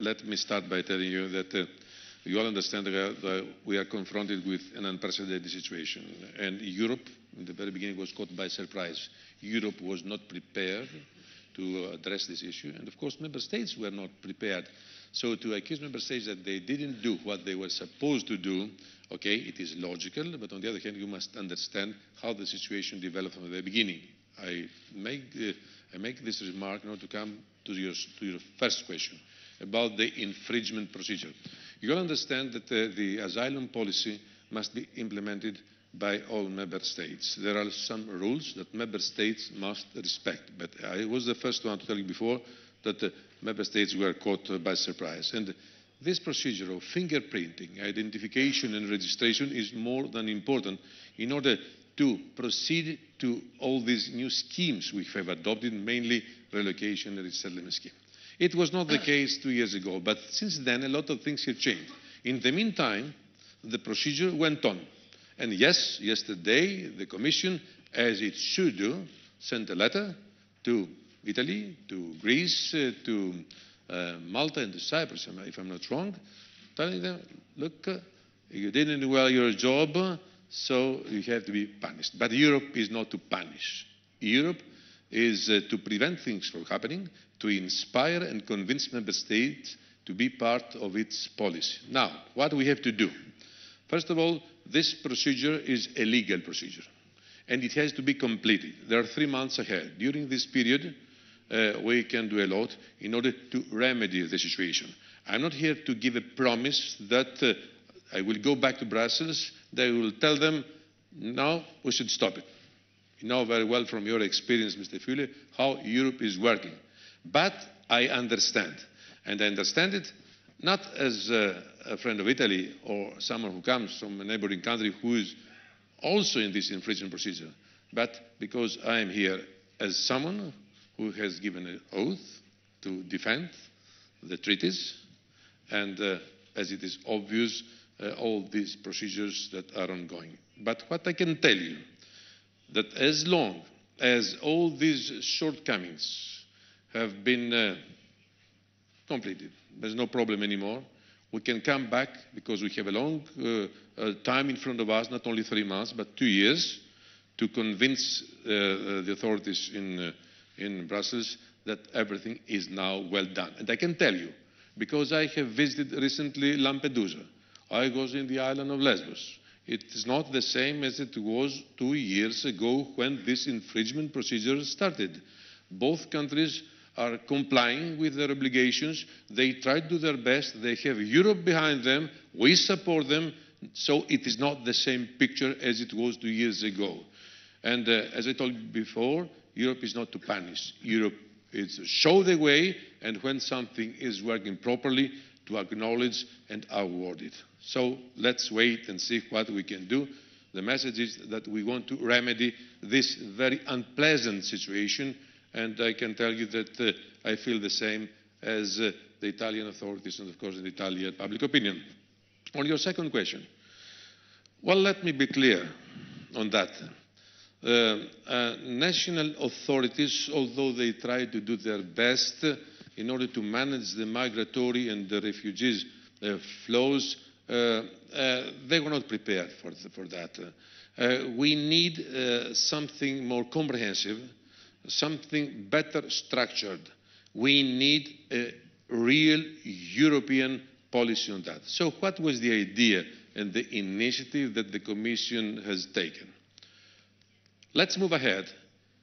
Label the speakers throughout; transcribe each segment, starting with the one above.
Speaker 1: let me start by telling you that you all understand that we are confronted with an unprecedented situation. And Europe, in the very beginning, was caught by surprise. Europe was not prepared to address this issue. And of course, member states were not prepared. So to accuse member states that they didn't do what they were supposed to do, okay, it is logical, but on the other hand, you must understand how the situation developed from the beginning. I make this remark in order to come to your first question about the infringement procedure. You all understand that the asylum policy must be implemented by all member states. There are some rules that member states must respect, but I was the first one to tell you before that member states were caught by surprise. And this procedure of fingerprinting, identification and registration is more than important in order to proceed to all these new schemes we have adopted, mainly relocation and resettlement scheme. It was not the case 2 years ago, but since then a lot of things have changed. In the meantime, the procedure went on. And yes, yesterday the Commission, as it should do, sent a letter to Italy, to Greece, to Malta and to Cyprus, if I'm not wrong, telling them, look, you didn't do well your job, so you have to be punished. But Europe is not to punish. Europe is to prevent things from happening, to inspire and convince member states to be part of its policy. Now, what do we have to do? First of all, this procedure is a legal procedure, and it has to be completed. There are 3 months ahead. During this period, we can do a lot in order to remedy the situation. I'm not here to give a promise that I will go back to Brussels, they will tell them, no, we should stop it. You know very well from your experience, Mr. Füle, how Europe is working. But I understand, and I understand it not as a friend of Italy or someone who comes from a neighboring country who is also in this infringement procedure, but because I am here as someone who has given an oath to defend the treaties, and as it is obvious, all these procedures that are ongoing. But what I can tell you, that as long as all these shortcomings have been completed, there's no problem anymore, we can come back, because we have a long time in front of us, not only 3 months, but 2 years, to convince the authorities in Brussels that everything is now well done. And I can tell you, because I have visited recently Lampedusa, I was in the island of Lesbos. It is not the same as it was 2 years ago when this infringement procedure started. Both countries are complying with their obligations. They try to do their best. They have Europe behind them. We support them. So it is not the same picture as it was 2 years ago. And as I told you before, Europe is not to punish. Europe is to show the way, and when something is working properly, to acknowledge and award it. So let's wait and see what we can do. The message is that we want to remedy this very unpleasant situation, and I can tell you that I feel the same as the Italian authorities and, of course, the Italian public opinion. On your second question, well, let me be clear on that. National authorities, although they try to do their best in order to manage the migratory and the refugees flows, they were not prepared for that. We need something more comprehensive, something better structured. We need a real European policy on that. So what was the idea and the initiative that the Commission has taken? Let's move ahead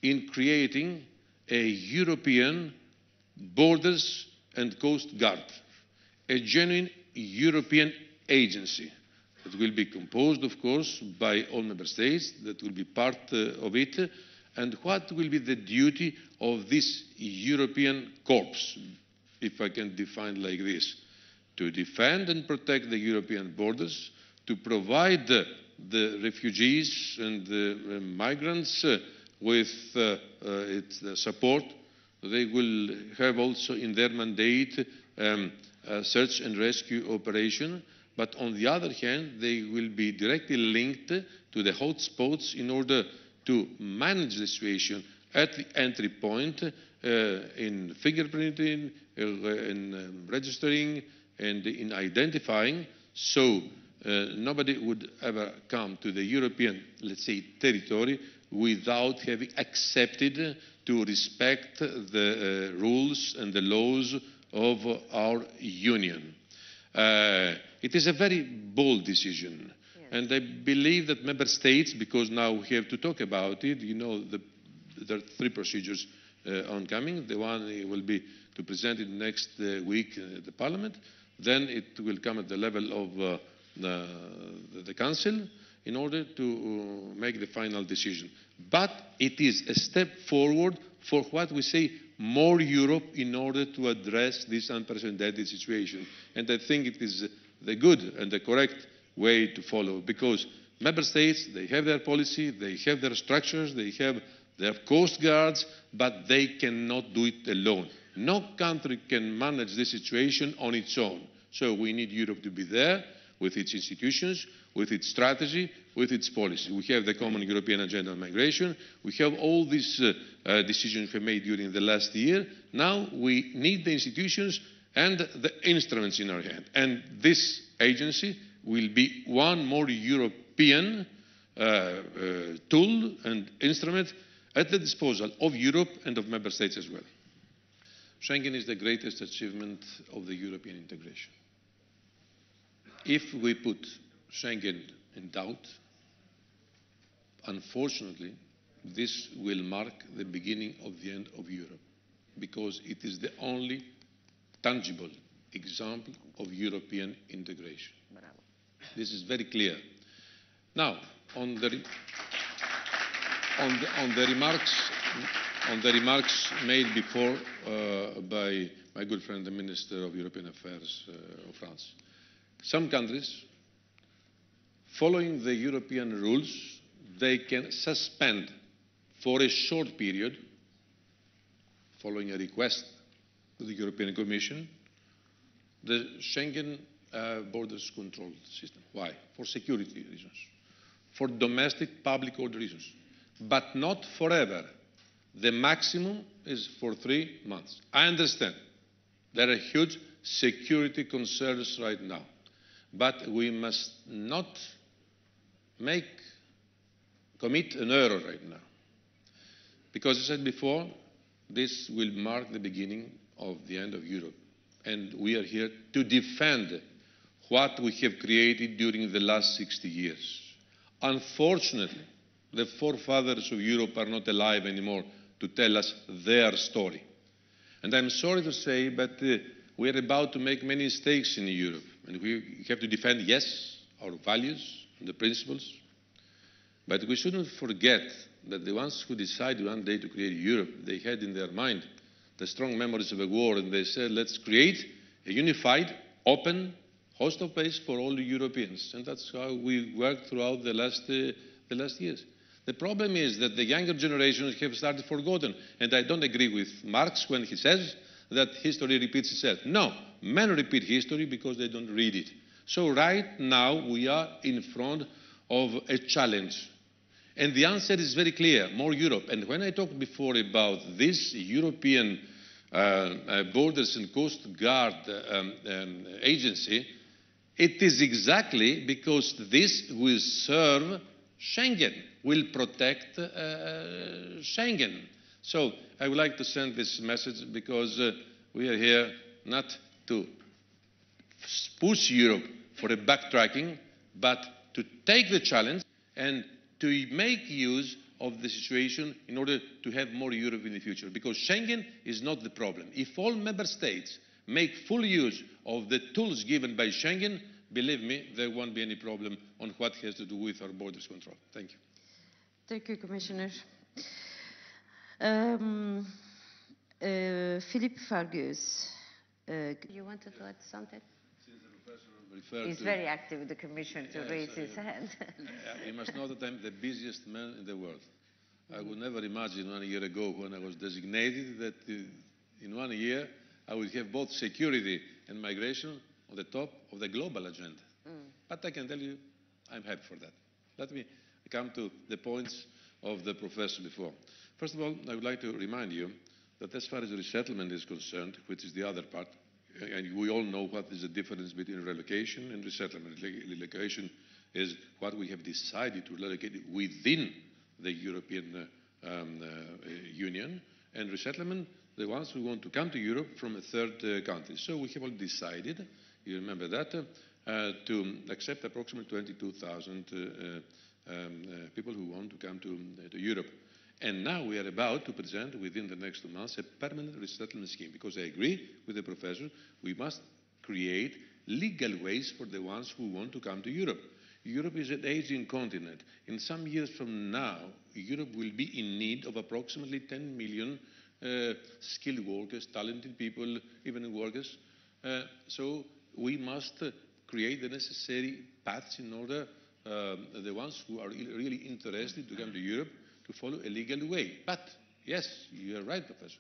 Speaker 1: in creating a European Borders and Coast Guard, a genuine European agency that will be composed, of course, by all member states, that will be part of it. And what will be the duty of this European corps, if I can define like this? To defend and protect the European borders, to provide the refugees and the migrants with its support. They will have also in their mandate a search and rescue operation, but on the other hand, they will be directly linked to the hotspots in order to manage the situation at the entry point in fingerprinting, in registering and in identifying, so nobody would ever come to the European, let's say, territory without having accepted to respect the rules and the laws of our Union. It is a very bold decision. Yes. And I believe that member states, because now we have to talk about it, you know, there are three procedures oncoming. The one will be to present it next week at the Parliament. Then it will come at the level of the Council in order to make the final decision. But it is a step forward for what we say more Europe in order to address this unprecedented situation. And I think it is the good and the correct way to follow, because member states, they have their policy, they have their structures, they have their coast guards, but they cannot do it alone. No country can manage this situation on its own. So we need Europe to be there with its institutions, with its strategy, with its policy. We have the Common European Agenda on Migration. We have all these decisions we made during the last year. Now we need the institutions and the instruments in our hand. And this agency will be one more European tool and instrument at the disposal of Europe and of member states as well. Schengen is the greatest achievement of the European integration. If we put Schengen in doubt, unfortunately, this will mark the beginning of the end of Europe, because it is the only tangible example of European integration. This is very clear. Now, on the remarks made before by my good friend, the Minister of European Affairs of France. Some countries, following the European rules, they can suspend for a short period, following a request to the European Commission, the Schengen borders control system. Why? For security reasons, for domestic public order reasons, but not forever. The maximum is for 3 months. I understand there are huge security concerns right now, but we must not commit an error right now. Because as I said before, this will mark the beginning of the end of Europe. And we are here to defend what we have created during the last 60 years. Unfortunately, the forefathers of Europe are not alive anymore to tell us their story. And I'm sorry to say, but we are about to make many mistakes in Europe. And we have to defend, yes, our values and the principles. But we shouldn't forget that the ones who decided one day to create Europe, they had in their mind the strong memories of a war, and they said, let's create a unified, open, hostile place for all the Europeans. And that's how we worked throughout the last years. The problem is that the younger generations have started forgotten. And I don't agree with Marx when he says that history repeats itself. No, men repeat history because they don't read it. So right now we are in front of a challenge. And the answer is very clear, more Europe. And when I talked before about this European Borders and Coast Guard agency, it is exactly because this will serve Schengen, will protect Schengen. So I would like to send this message because we are here not to push Europe for a backtracking, but to take the challenge and to make use of the situation in order to have more Europe in the future. Because Schengen is not the problem. If all member states make full use of the tools given by Schengen, believe me, there won't be any problem on what has to do with our borders control. Thank you.
Speaker 2: Thank you, Commissioner. Philippe Fargus. You wanted to add something? He's very active with the Commission to raise his hand.
Speaker 1: You must know that I'm the busiest man in the world. I would never imagine 1 year ago when I was designated that in 1 year I would have both security and migration on the top of the global agenda. But I can tell you, I'm happy for that. Let me come to the points of the professor before. First of all, I would like to remind you that as far as resettlement is concerned, which is the other part, and we all know what is the difference between relocation and resettlement. Relocation is what we have decided to relocate within the European Union, and resettlement, the ones who want to come to Europe from a third country. So we have all decided, you remember that, to accept approximately 22,000 people who want to come to Europe. And now we are about to present within the next 2 months a permanent resettlement scheme, because I agree with the professor, we must create legal ways for the ones who want to come to Europe. Europe is an aging continent. In some years from now, Europe will be in need of approximately 10 million skilled workers, talented people, even workers. So we must create the necessary paths in order the ones who are really interested to come to Europe to follow a legal way. But, yes, you are right, Professor.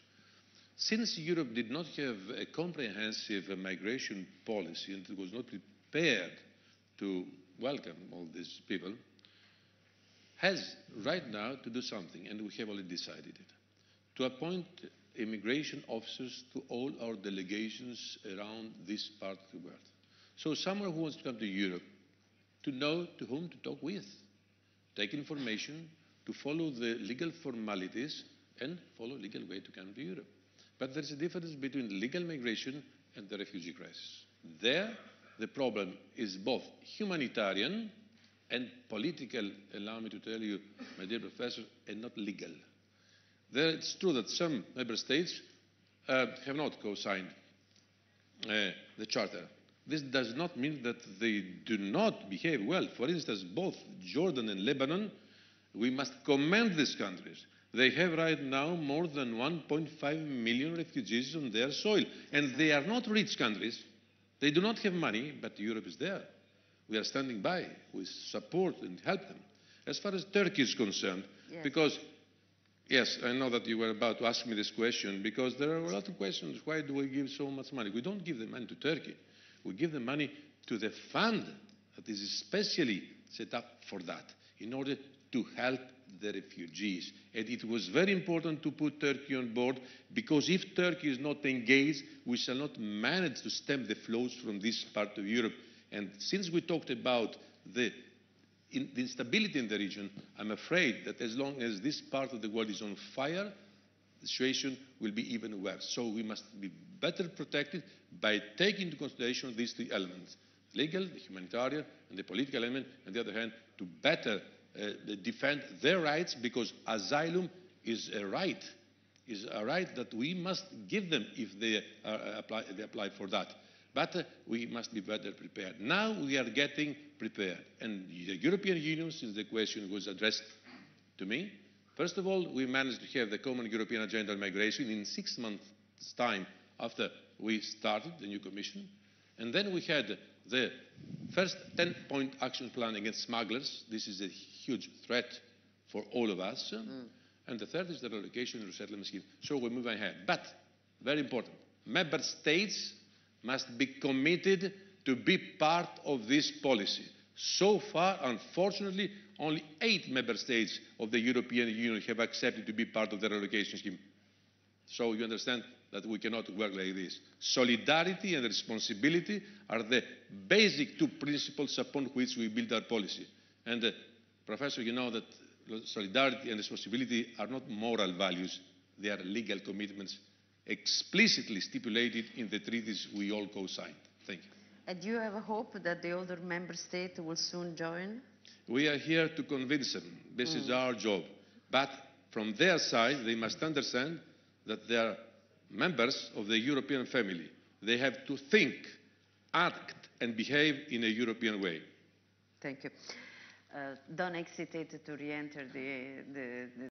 Speaker 1: Since Europe did not have a comprehensive migration policy and it was not prepared to welcome all these people, has right now to do something, and we have already decided it, to appoint immigration officers to all our delegations around this part of the world. So someone who wants to come to Europe, to know to whom to talk with, take information, to follow the legal formalities and follow legal way to come to Europe. But there's a difference between legal migration and the refugee crisis. There, the problem is both humanitarian and political, allow me to tell you, my dear professor, and not legal. There, it's true that some member states have not co-signed the Charter. This does not mean that they do not behave well. For instance, both Jordan and Lebanon, we must commend these countries. They have right now more than 1.5 million refugees on their soil. And they are not rich countries. They do not have money, but Europe is there. We are standing by. We support and help them. As far as Turkey is concerned, yes. Because, yes, I know that you were about to ask me this question, because there are a lot of questions. Why do we give so much money? We don't give the money to Turkey. We give the money to the fund that is especially set up for that, in order to help the refugees. And it was very important to put Turkey on board, because if Turkey is not engaged, we shall not manage to stem the flows from this part of Europe. And since we talked about the instability in the region, I'm afraid that as long as this part of the world is on fire, the situation will be even worse. So we must be better protected by taking into consideration these three elements: legal, the humanitarian, and the political element, on the other hand, to better defend their rights, because asylum is a right that we must give them if they apply for that. But we must be better prepared. Now we are getting prepared. And the European Union, since the question was addressed to me, first of all, we managed to have the common European agenda on migration in 6 months' time after we started the new Commission. And then we had the first 10-point action plan against smugglers. This is a huge threat for all of us. And the third is the relocation and resettlement scheme. So we move ahead. But, very important, member states must be committed to be part of this policy. So far, unfortunately, only 8 member states of the European Union have accepted to be part of the relocation scheme. So you understand that we cannot work like this. Solidarity and responsibility are the basic 2 principles upon which we build our policy. And, Professor, you know that solidarity and responsibility are not moral values, they are legal commitments explicitly stipulated in the treaties we all co-signed. Thank you.
Speaker 2: And do you have a hope that the other member states will soon join?
Speaker 1: We are here to convince them. This is our job. But from their side, they must understand that they are members of the European family. They have to think, act, and behave in a European way.
Speaker 2: Thank you. Don't hesitate to re-enter the